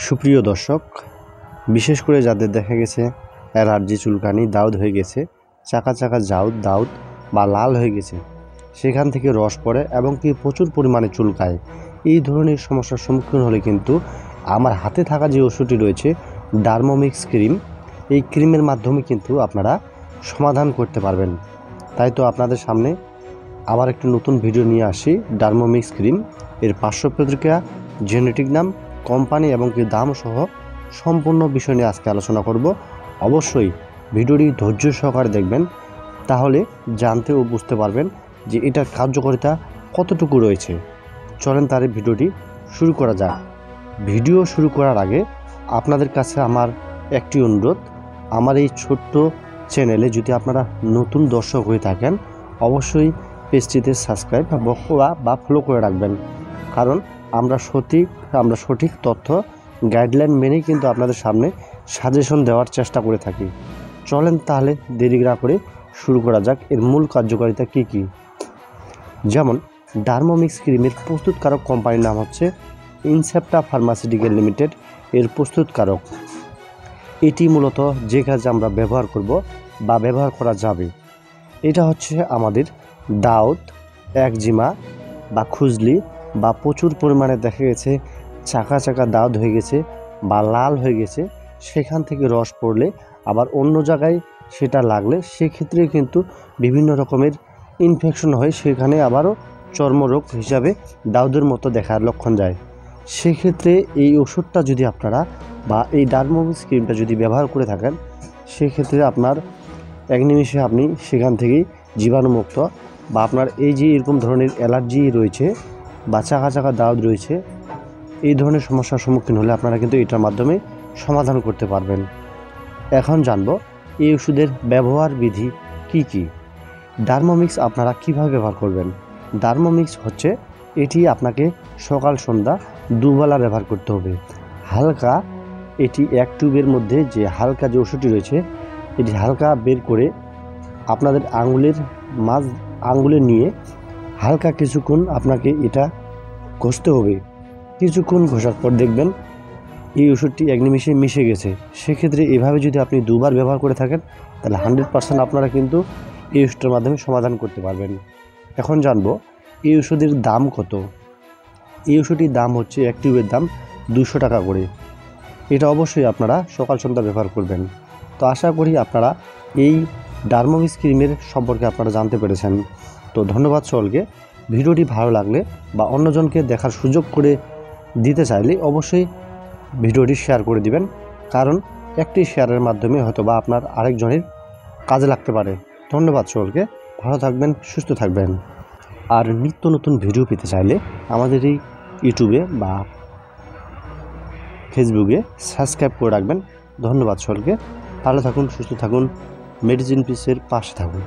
সুপ্রিয় দর্শক, বিশেষ করে যাদের দেখা গেছে অ্যালার্জি, চুলকানি, দাউদ হয়ে গেছে, চাকা চাকা দাউদ বা লাল হয়ে গেছে, সেখান থেকে রস পড়ে এবং কি প্রচুর পরিমাণে চুলকায়, এই ধরনের সমস্যার সম্মুখীন হলে কিন্তু আমার হাতে থাকা যে ওষুধটি রয়েছে ডার্মোমিক্স ক্রিম, এই ক্রিমের মাধ্যমে কিন্তু আপনারা সমাধান করতে পারবেন। তাই তো আপনাদের সামনে আবার একটি নতুন ভিডিও নিয়ে আসি। ডার্মোমিক্স ক্রিম এর পার্শ্ব প্রতিক্রিয়া, জেনেটিক নাম, কোম্পানি এবং কি দাম সহ সম্পূর্ণ বিষয় নিয়ে আজকে আলোচনা করব। অবশ্যই ভিডিওটি ধৈর্য সহকারে দেখবেন, তাহলে জানতে ও বুঝতে পারবেন যে এটার কার্যকারিতা কতটুকু রয়েছে। চলেন তার ভিডিওটি শুরু করা যাক। ভিডিও শুরু করার আগে আপনাদের কাছে আমার একটি অনুরোধ, আমার এই ছোট্ট চ্যানেলে যদি আপনারা নতুন দর্শক হয়ে থাকেন, অবশ্যই পেজটিতে সাবস্ক্রাইব বা ফলো করে রাখবেন, কারণ আমরা সঠিক তথ্য গাইডলাইন মেনেই কিন্তু আপনাদের সামনে সাজেশন দেওয়ার চেষ্টা করে থাকি। চলেন তাহলে দেরি না করে শুরু করা যাক। এর মূল কার্যকারিতা কী কী? যেমন ডার্মোমিক্স ক্রিমের প্রস্তুতকারক কোম্পানির নাম হচ্ছে ইনসেপ্টা ফার্মাসিউটিক্যাল লিমিটেড। এর প্রস্তুতকারক এটি মূলত যে কাজে আমরা ব্যবহার করব বা ব্যবহার করা যাবে, এটা হচ্ছে আমাদের দাউদ, একজিমা বা খুজলি বা প্রচুর পরিমাণে দেখা গেছে চাকা চাকা দাউদ হয়ে গেছে বা লাল হয়ে গেছে, সেখান থেকে রস পড়লে আবার অন্য জায়গায় সেটা লাগলে সেক্ষেত্রে কিন্তু বিভিন্ন রকমের ইনফেকশন হয়, সেখানে আবারও চর্মরোগ হিসাবে দাউদের মতো দেখার লক্ষণ যায়। সেক্ষেত্রে এই ওষুধটা যদি আপনারা বা এই ডার্মোমিক্স ক্রিমটা যদি ব্যবহার করে থাকেন, সেক্ষেত্রে আপনার এক নিমিষে আপনি সেখান থেকেই জীবাণুমুক্ত, বা আপনার এই যে এরকম ধরনের অ্যালার্জি রয়েছে বা চাকা চাকা দাউদ রয়েছে, এই ধরনের সমস্যার সম্মুখীন হলে আপনারা কিন্তু এটার মাধ্যমে সমাধান করতে পারবেন। এখন জানবো এই ওষুধের ব্যবহার বিধি কি কি। ডার্মোমিক্স আপনারা কিভাবে ব্যবহার করবেন। ডার্মোমিক্স হচ্ছে এটি আপনাকে সকাল সন্ধ্যা দুবেলা ব্যবহার করতে হবে। হালকা এটি এক টিউবের মধ্যে যে হালকা যে ওষুধটি রয়েছে, এটি হালকা বের করে আপনাদের আঙ্গুলে নিয়ে হালকা কিছুক্ষণ আপনাকে এটা ঘষতে হবে। কিছুক্ষণ ঘষার পর দেখবেন এই ওষুধটি এক নিমিষে মিশে গেছে। সেক্ষেত্রে এভাবে যদি আপনি দুবার ব্যবহার করে থাকেন, তাহলে 100% আপনারা কিন্তু এই ওষুধের মাধ্যমে সমাধান করতে পারবেন। এখন জানবো এই ওষুধের দাম কত। এই ওষুধটির দাম হচ্ছে এক টিউবের দাম 200 টাকা করে। এটা অবশ্যই আপনারা সকাল সন্ধ্যা ব্যবহার করবেন। তো আশা করি আপনারা এই ডার্মোমিক্স ক্রিমের সম্পর্কে আপনারা জানতে পেরেছেন। তো ধন্যবাদ সকলকে। ভিডিওটি ভালো লাগলে বা অন্যজনকে দেখার সুযোগ করে দিতে চাইলে অবশ্যই ভিডিওটি শেয়ার করে দিবেন, কারণ একটি শেয়ারের মাধ্যমে হয়তো বা আপনার আরেকজনের কাজে লাগতে পারে। ধন্যবাদ সকলকে। ভালো থাকবেন, সুস্থ থাকবেন। আর নিত্য নতুন ভিডিও পেতে চাইলে আমাদের এই ইউটিউবে বা ফেসবুকে সাবস্ক্রাইব করে রাখবেন। ধন্যবাদ সকলকে। ভালো থাকুন, সুস্থ থাকুন, মেডিসিন পিসের পাশে থাকুন।